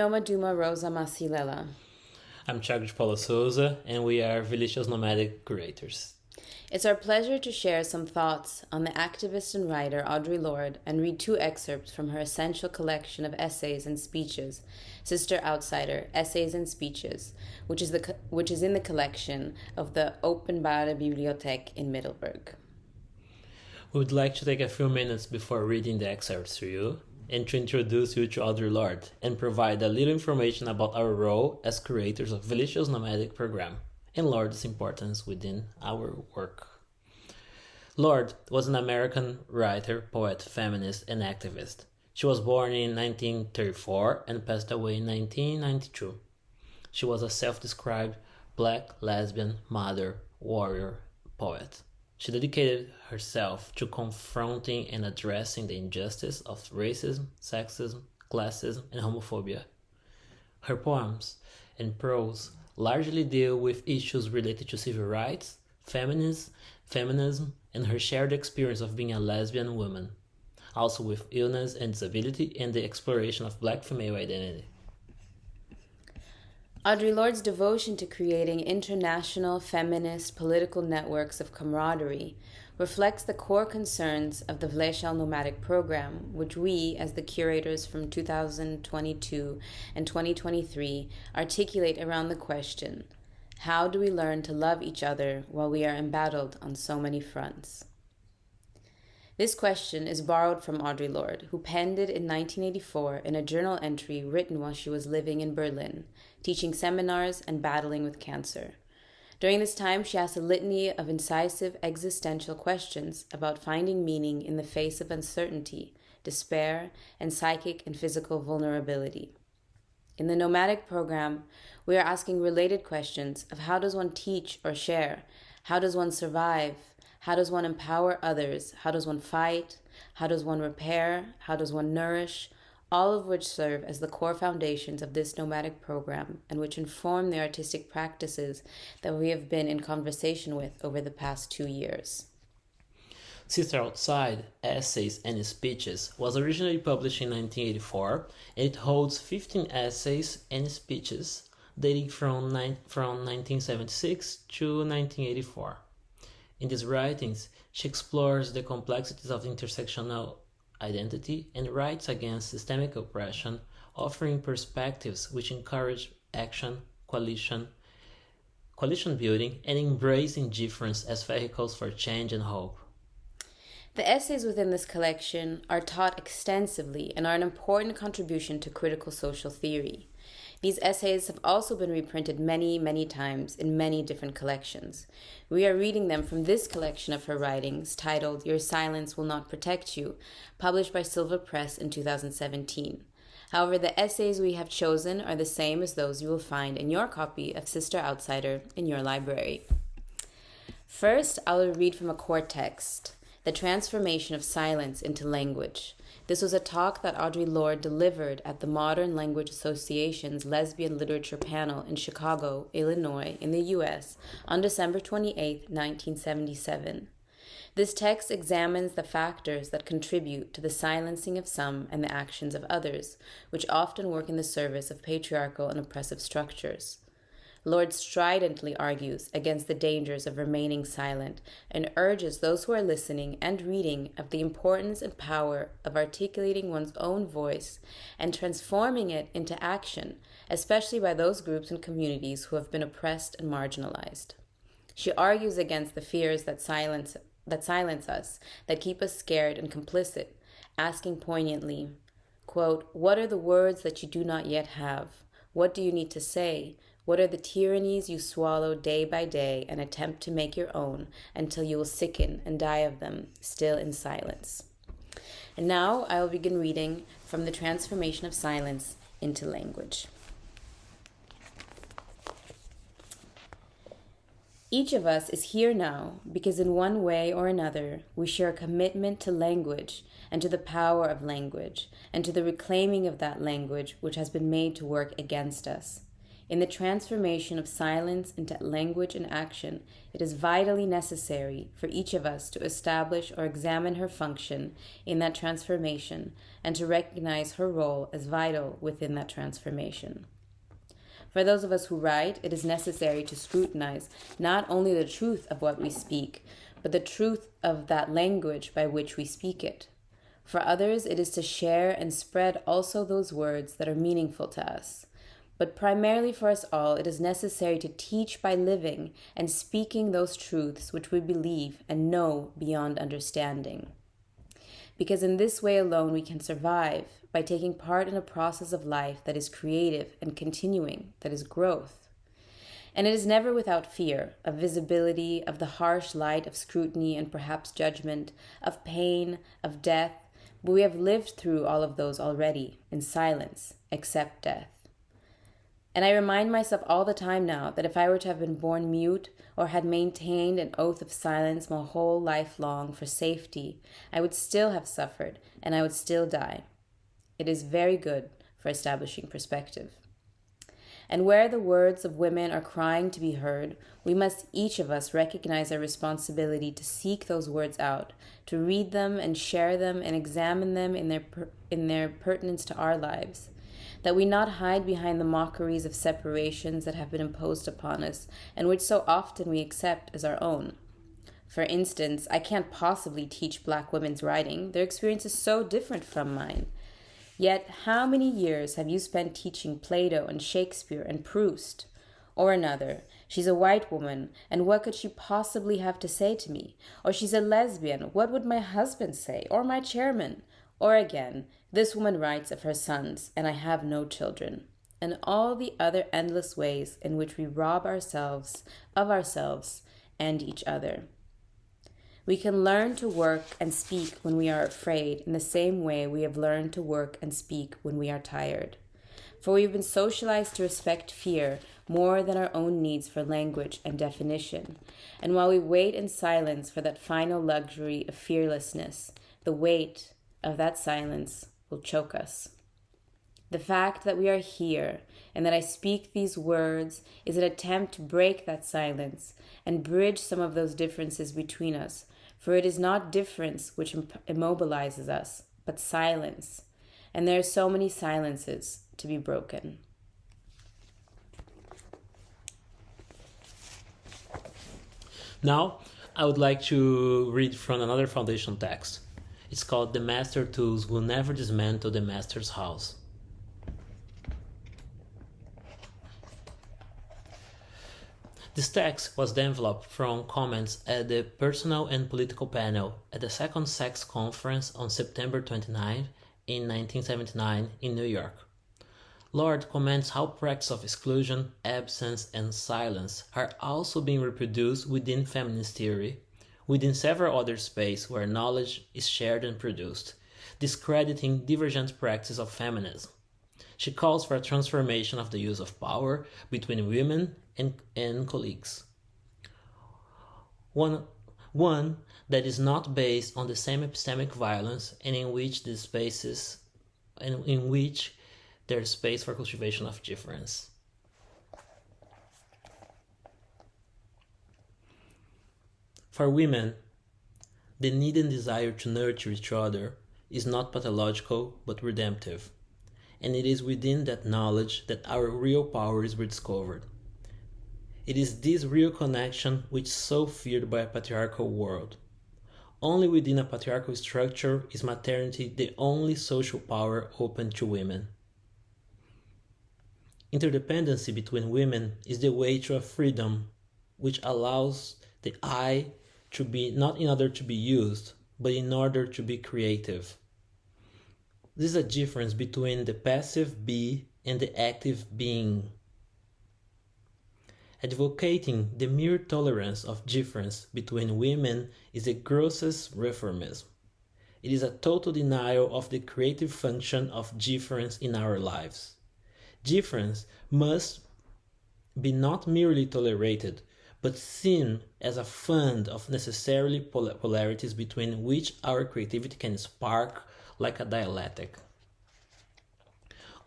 Nomaduma Rosa Masilela. I'm Thiago de Paula Souza, and we are Villicious Nomadic Curators. It's our pleasure to share some thoughts on the activist and writer Audre Lorde and read two excerpts from her essential collection of essays and speeches, Sister Outsider, Essays and Speeches, which is in the collection of the Openbare Bibliotheek in Middelburg. We would like to take a few minutes before reading the excerpts to you and to introduce you to Audre Lorde and provide a little information about our role as curators of Villicious Nomadic program and Lorde's importance within our work. Lorde was an American writer, poet, feminist, and activist. She was born in 1934 and passed away in 1992. She was a self-described black, lesbian, mother, warrior, poet. She dedicated herself to confronting and addressing the injustice of racism, sexism, classism, and homophobia. Her poems and prose largely deal with issues related to civil rights, feminism, and her shared experience of being a lesbian woman, also with illness and disability and the exploration of black female identity. Audre Lorde's devotion to creating international feminist political networks of camaraderie reflects the core concerns of the Villicious Nomadic program, which we, as the curators from 2022 and 2023, articulate around the question, how do we learn to love each other while we are embattled on so many fronts? This question is borrowed from Audre Lorde, who penned it in 1984 in a journal entry written while she was living in Berlin, teaching seminars and battling with cancer. During this time, she asked a litany of incisive existential questions about finding meaning in the face of uncertainty, despair, and psychic and physical vulnerability. In the Nomadic program, we are asking related questions of how does one teach or share? How does one survive? How does one empower others? How does one fight? How does one repair? How does one nourish? All of which serve as the core foundations of this nomadic program and which inform the artistic practices that we have been in conversation with over the past 2 years. Sister Outside, Essays and Speeches was originally published in 1984, and it holds 15 essays and speeches dating from 1976 to 1984. In these writings, she explores the complexities of intersectional identity and writes against systemic oppression, offering perspectives which encourage action, coalition building, and embracing difference as vehicles for change and hope. The essays within this collection are taught extensively and are an important contribution to critical social theory. These essays have also been reprinted many, many times in many different collections. We are reading them from this collection of her writings titled Your Silence Will Not Protect You, published by Silva Press in 2017. However, the essays we have chosen are the same as those you will find in your copy of Sister Outsider in your library. First, I will read from a core text, The Transformation of Silence into Language. This was a talk that Audre Lorde delivered at the Modern Language Association's Lesbian Literature Panel in Chicago, Illinois, in the U.S. on December 28, 1977. This text examines the factors that contribute to the silencing of some and the actions of others, which often work in the service of patriarchal and oppressive structures. Lorde stridently argues against the dangers of remaining silent and urges those who are listening and reading of the importance and power of articulating one's own voice and transforming it into action, especially by those groups and communities who have been oppressed and marginalized. She argues against the fears that silence us, that keep us scared and complicit, asking poignantly, quote, "What are the words that you do not yet have? What do you need to say? What are the tyrannies you swallow day by day and attempt to make your own until you will sicken and die of them, still in silence?" And now I will begin reading from The Transformation of Silence into Language. Each of us is here now because in one way or another we share a commitment to language and to the power of language and to the reclaiming of that language which has been made to work against us. In the transformation of silence into language and action, it is vitally necessary for each of us to establish or examine her function in that transformation and to recognize her role as vital within that transformation. For those of us who write, it is necessary to scrutinize not only the truth of what we speak, but the truth of that language by which we speak it. For others, it is to share and spread also those words that are meaningful to us. But primarily for us all, it is necessary to teach by living and speaking those truths which we believe and know beyond understanding. Because in this way alone we can survive, by taking part in a process of life that is creative and continuing, that is growth. And it is never without fear of visibility, of the harsh light of scrutiny and perhaps judgment, of pain, of death, but we have lived through all of those already, in silence, except death. And I remind myself all the time now that if I were to have been born mute or had maintained an oath of silence my whole life long for safety, I would still have suffered and I would still die. It is very good for establishing perspective. And where the words of women are crying to be heard, we must each of us recognize our responsibility to seek those words out, to read them and share them and examine them in their pertinence to our lives. That we not hide behind the mockeries of separations that have been imposed upon us and which so often we accept as our own. For instance, I can't possibly teach Black women's writing. Their experience is so different from mine. Yet, how many years have you spent teaching Plato and Shakespeare and Proust? Or another, she's a white woman, and what could she possibly have to say to me? Or she's a lesbian, what would my husband say? Or my chairman? Or again, this woman writes of her sons, and I have no children. And all the other endless ways in which we rob ourselves of ourselves and each other. We can learn to work and speak when we are afraid in the same way we have learned to work and speak when we are tired. For we have been socialized to respect fear more than our own needs for language and definition. And while we wait in silence for that final luxury of fearlessness, the weight of that silence will choke us. The fact that we are here and that I speak these words is an attempt to break that silence and bridge some of those differences between us. For it is not difference which immobilizes us, but silence. And there are so many silences to be broken. Now, I would like to read from another foundation text. It's called "The Master Tools Will Never Dismantle the Master's House." This text was developed from comments at the Personal and Political panel at the Second Sex Conference on September 29 in 1979 in New York. Lorde comments how practices of exclusion, absence, and silence are also being reproduced within feminist theory, within several other spaces where knowledge is shared and produced, discrediting divergent practices of feminism. She calls for a transformation of the use of power between women and colleagues. One that is not based on the same epistemic violence and in which there's space for cultivation of difference. For women, the need and desire to nurture each other is not pathological but redemptive, and it is within that knowledge that our real power is rediscovered. It is this real connection which is so feared by a patriarchal world. Only within a patriarchal structure is maternity the only social power open to women. Interdependency between women is the way to a freedom which allows the I to be not in order to be used, but in order to be creative. This is a difference between the passive be and the active being. Advocating the mere tolerance of difference between women is the grossest reformism. It is a total denial of the creative function of difference in our lives. Difference must be not merely tolerated, but seen as a fund of necessarily polarities between which our creativity can spark like a dialectic.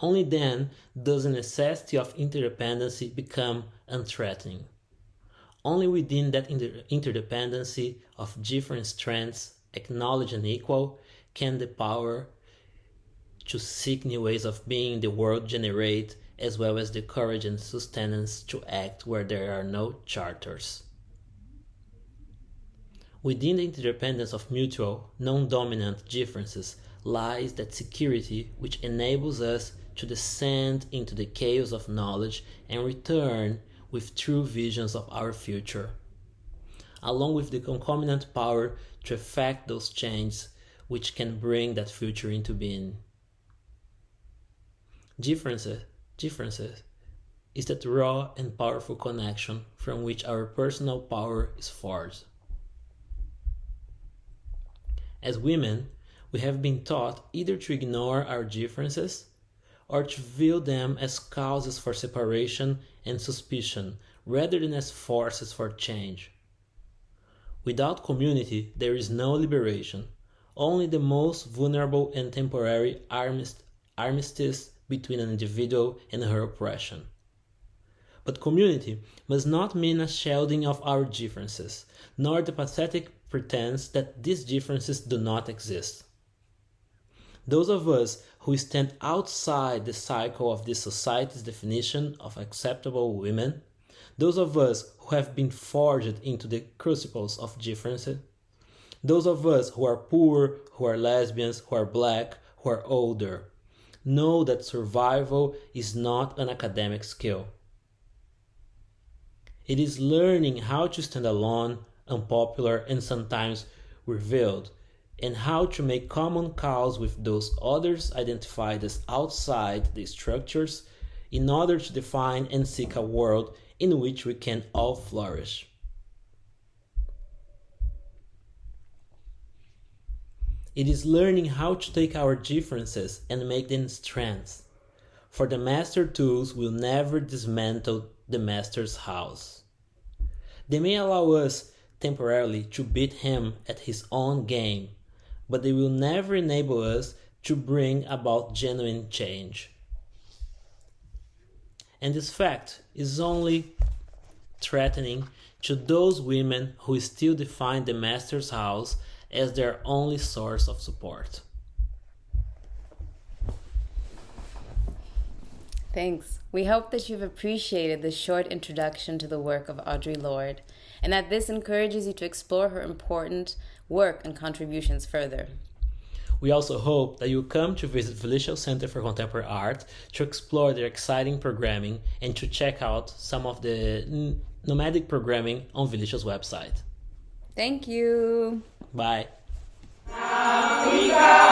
Only then does the necessity of interdependency become unthreatening. Only within that interdependency of different strengths, acknowledged and equal, can the power to seek new ways of being in the world generate, as well as the courage and sustenance to act where there are no charters. Within the interdependence of mutual, non-dominant differences lies that security which enables us to descend into the chaos of knowledge and return with true visions of our future, along with the concomitant power to effect those changes which can bring that future into being. Differences is that raw and powerful connection from which our personal power is forged. As women, we have been taught either to ignore our differences or to view them as causes for separation and suspicion rather than as forces for change. Without community, there is no liberation, only the most vulnerable and temporary armistice between an individual and her oppression. But community must not mean a shielding of our differences, nor the pathetic pretense that these differences do not exist. Those of us who stand outside the cycle of this society's definition of acceptable women, those of us who have been forged into the crucibles of differences, those of us who are poor, who are lesbians, who are black, who are older, know that survival is not an academic skill. It is learning how to stand alone, unpopular, and sometimes revealed, and how to make common cause with those others identified as outside the structures in order to define and seek a world in which we can all flourish. It is learning how to take our differences and make them strengths, for the master tools will never dismantle the master's house. They may allow us temporarily to beat him at his own game, but they will never enable us to bring about genuine change. And this fact is only threatening to those women who still define the master's house as their only source of support. Thanks. We hope that you've appreciated this short introduction to the work of Audre Lorde, and that this encourages you to explore her important work and contributions further. We also hope that you'll come to visit Felicia's Center for Contemporary Art to explore their exciting programming and to check out some of the nomadic programming on Felicia's website. Thank you. Bye. Africa.